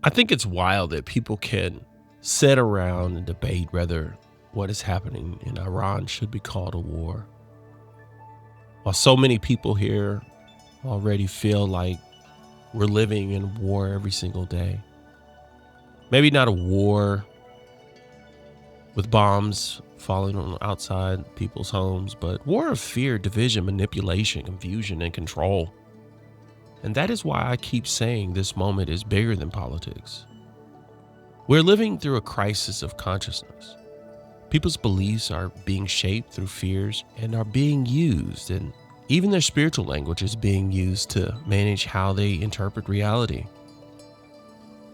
I think it's wild that people can sit around and debate whether what is happening in Iran should be called a war. While so many people here already feel like we're living in war every single day. Maybe not a war with bombs falling on outside people's homes, but war of fear, division, manipulation, confusion, and control. And that is why I keep saying this moment is bigger than politics. We're living through a crisis of consciousness. People's beliefs are being shaped through fears and are being used, and even their spiritual language is being used to manage how they interpret reality.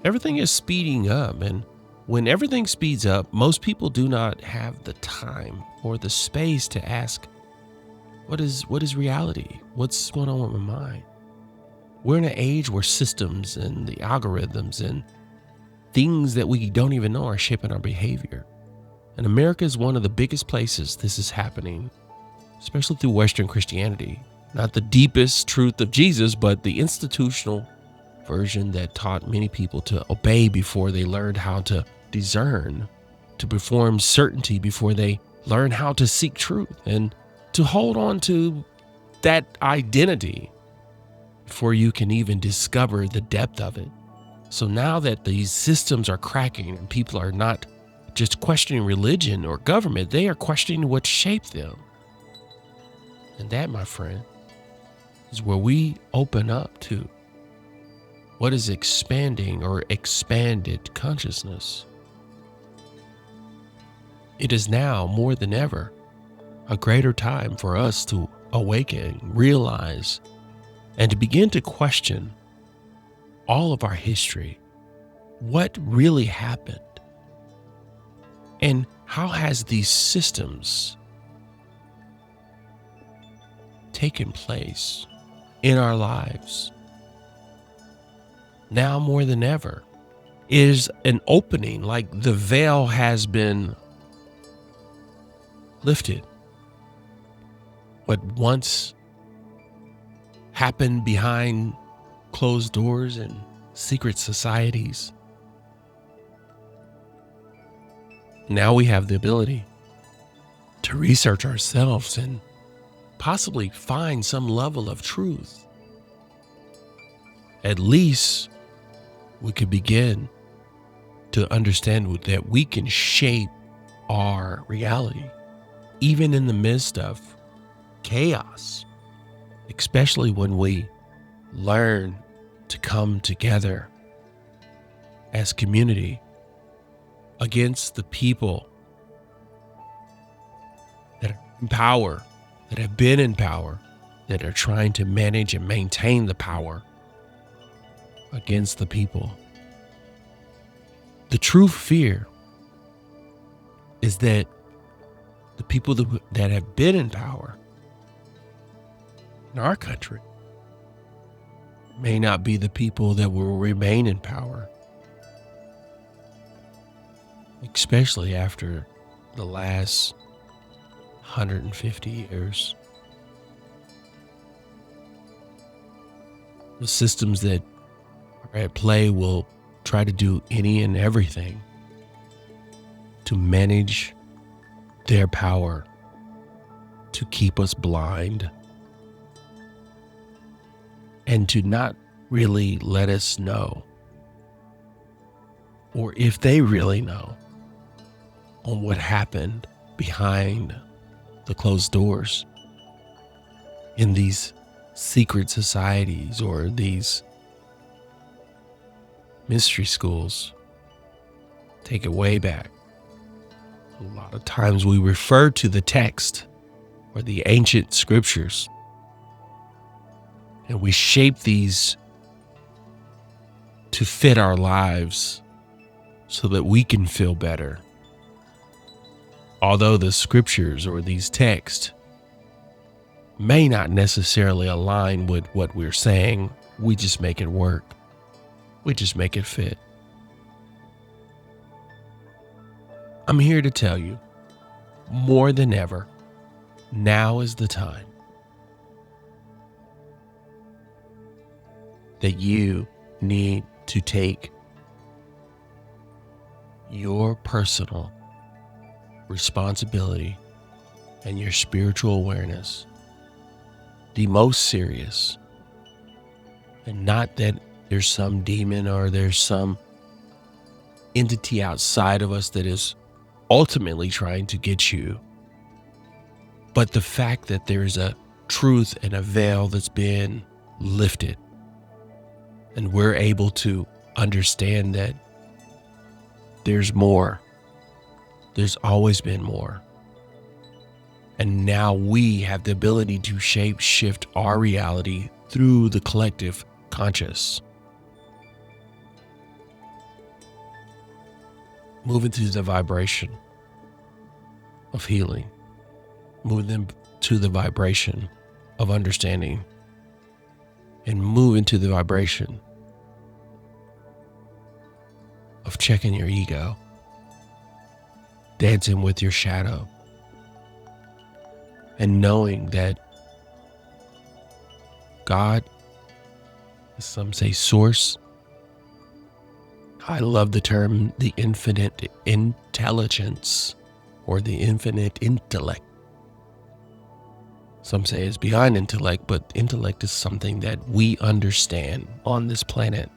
Everything is speeding up, and when everything speeds up, most people do not have the time or the space to ask, what is reality? What's going on with my mind? We're in an age where systems and the algorithms and things that we don't even know are shaping our behavior. And America is one of the biggest places this is happening, especially through Western Christianity. Not the deepest truth of Jesus, but the institutional version that taught many people to obey before they learned how to discern, to perform certainty before they learn how to seek truth, and to hold on to that identity before you can even discover the depth of it. So now that these systems are cracking and people are not just questioning religion or government, they are questioning what shaped them. And that, my friend, is where we open up to what is expanding or expanded consciousness. It is now more than ever a greater time for us to awaken, realize, and to begin to question all of our history. What really happened? And how has these systems taken place in our lives? Now more than ever is an opening, like the veil has been lifted. What once happened behind closed doors and secret societies, now we have the ability to research ourselves and possibly find some level of truth. At least we could begin to understand that we can shape our reality, even in the midst of chaos, especially when we learn to come together as community against the people that are in power, that have been in power, that are trying to manage and maintain the power against the people. The true fear is that the people that have been in power in our country may not be the people that will remain in power, especially after the last 150 years. The systems that are at play will try to do any and everything to manage their power, to keep us blind, and to not really let us know, or if they really know, on what happened behind the closed doors in these secret societies or these mystery schools. Take it way back. A lot of times we refer to the text or the ancient scriptures, and we shape these to fit our lives so that we can feel better. Although the scriptures or these texts may not necessarily align with what we're saying, we just make it work. We just make it fit. I'm here to tell you, more than ever, now is the time that you need to take your personal responsibility and your spiritual awareness the most serious. And not that there's some demon or there's some entity outside of us that is ultimately trying to get you, but the fact that there's a truth and a veil that's been lifted, and we're able to understand that there's more. There's always been more. And now we have the ability to shape shift our reality through the collective conscious. Move into the vibration of healing. Move them to the vibration of understanding. And move into the vibration of checking your ego, dancing with your shadow, and knowing that God, as some say, source. I love the term the infinite intelligence or the infinite intellect. Some say it's beyond intellect, but intellect is something that we understand on this planet.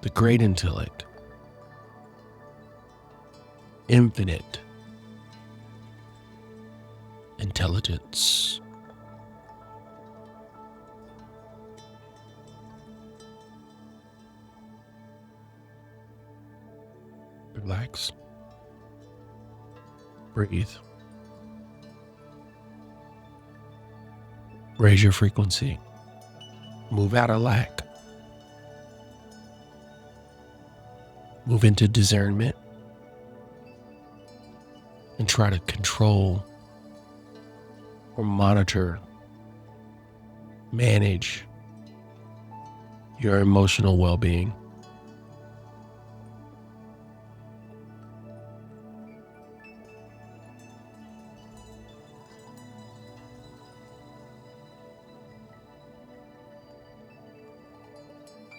The great intellect, infinite intelligence. Relax. Breathe. Raise your frequency. Move out of lack. Move into discernment. And try to control or monitor, manage your emotional well-being.